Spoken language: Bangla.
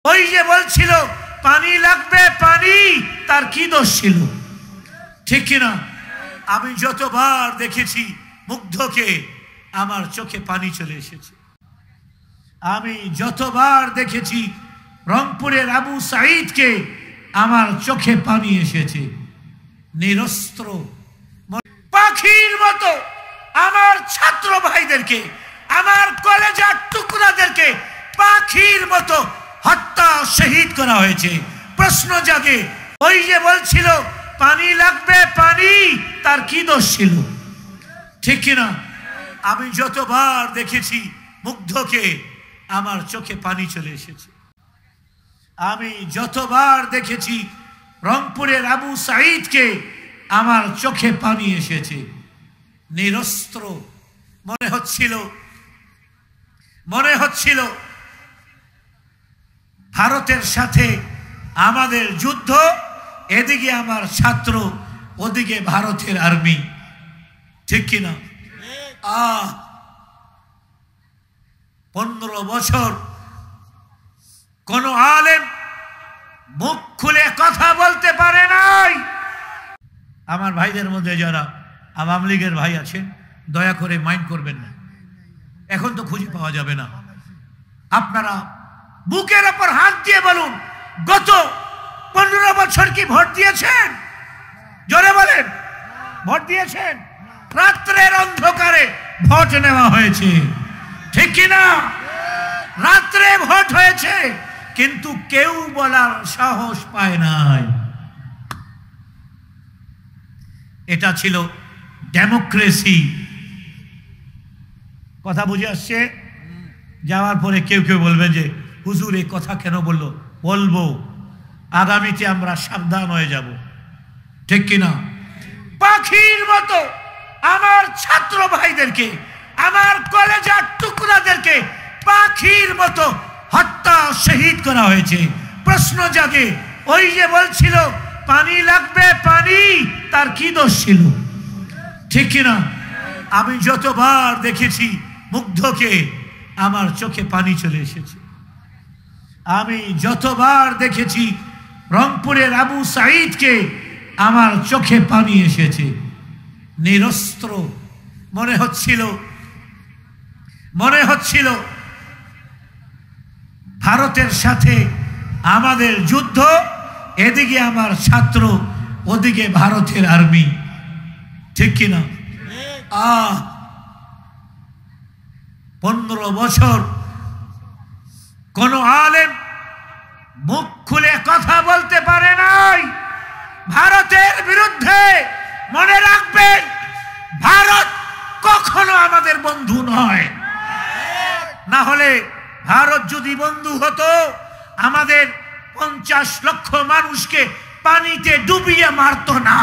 ওই যে বলছিল পানি লাগবে পানি, তার কি দোষ ছিল? ঠিক কিনা? আমি যতবার দেখেছি মুগ্ধকে আমার চোখে পানি চলে এসেছে। আমি যতবার দেখেছি রংপুরের আবু সাঈদকে আমার চোখে পানি এসেছে। নিরস্ত্র পাখির মতো আমার ছাত্র ভাইদেরকে, আমার কলেজার টুকরাদেরকে পাখির মতো হত্যা শহীদ করা হয়েছে। প্রশ্ন জাগে, ওই যে বলছিল পানি লাগবে পানি, তার কি দোষ ছিল? ঠিক কিনা? আমি যতবার দেখেছি মুগ্ধকে আমার চোখে পানি চলে এসেছে। আমি যতবার দেখেছি রংপুরের আবু সাঈদকে আমার চোখে পানি এসেছে। নিরস্ত্র মনে হচ্ছিল ভারতের সাথে আমাদের যুদ্ধ, এদিকে আমার ছাত্র, ওদিকে ভারতের আর্মি। ঠিক কিনা? 15 বছর কোন আলেম মুখ খুলে কথা বলতে পারে নাই। আমার ভাইদের মধ্যে যারা আওয়ামী লীগের ভাই আছেন, দয়া করে মাইন্ড করবেন না, এখন তো খুঁজে পাওয়া যাবে না। আপনারা বুকের উপর হাত দিয়ে বলুন, গত 15 বছর কি ভোট দিয়েছেন? জোরে বলেন, ভোট দিয়েছেন? রাত্রের অন্ধকারে ভোট নেওয়া হয়েছে। ঠিক কিনা? রাত্রে ভোট হয়েছে, কিন্তু কেউ বলার সাহস পায় নাই। এটা ছিল ডেমোক্রেসি। কথা বুঝে আসছে? যাওয়ার পরে কেউ কেউ বলবে যে হুজুর এই কথা কেন বললো? বলবো, আগামীতে আমরা সাবধান হয়ে যাব। ঠিক কিনা? পাখির মতো আমার ছাত্র ভাইদেরকে, আমার কলেজার টুকরাদেরকে পাখির মতো হত্যা শহীদ করা হয়েছে। প্রশ্ন জাগে, ওই যে বলছিল পানি লাগবে পানি, তার কি দোষ ছিল? ঠিক কিনা? আমি যতবার দেখেছি মুগ্ধকে আমার চোখে পানি চলে এসেছে। আমি যতবার দেখেছি রংপুরের আবু সাঈদকে আমার চোখে পানি এসেছে। নিরস্ত্র মনে হচ্ছিল ভারতের সাথে আমাদের যুদ্ধ, এদিকে আমার ছাত্র, ওদিকে ভারতের আর্মি। ঠিক কিনা? 15 বছর কোন আলেম মুখ খুলে কথা বলতে পারে নাই ভারতের বিরুদ্ধে। মনে রাখবেন, ভারত কখনো আমাদের বন্ধু নয়। না হলে ভারত যদি বন্ধু হতো, আমাদের 50 লক্ষ মানুষকে পানিতে ডুবিয়ে মারতো না।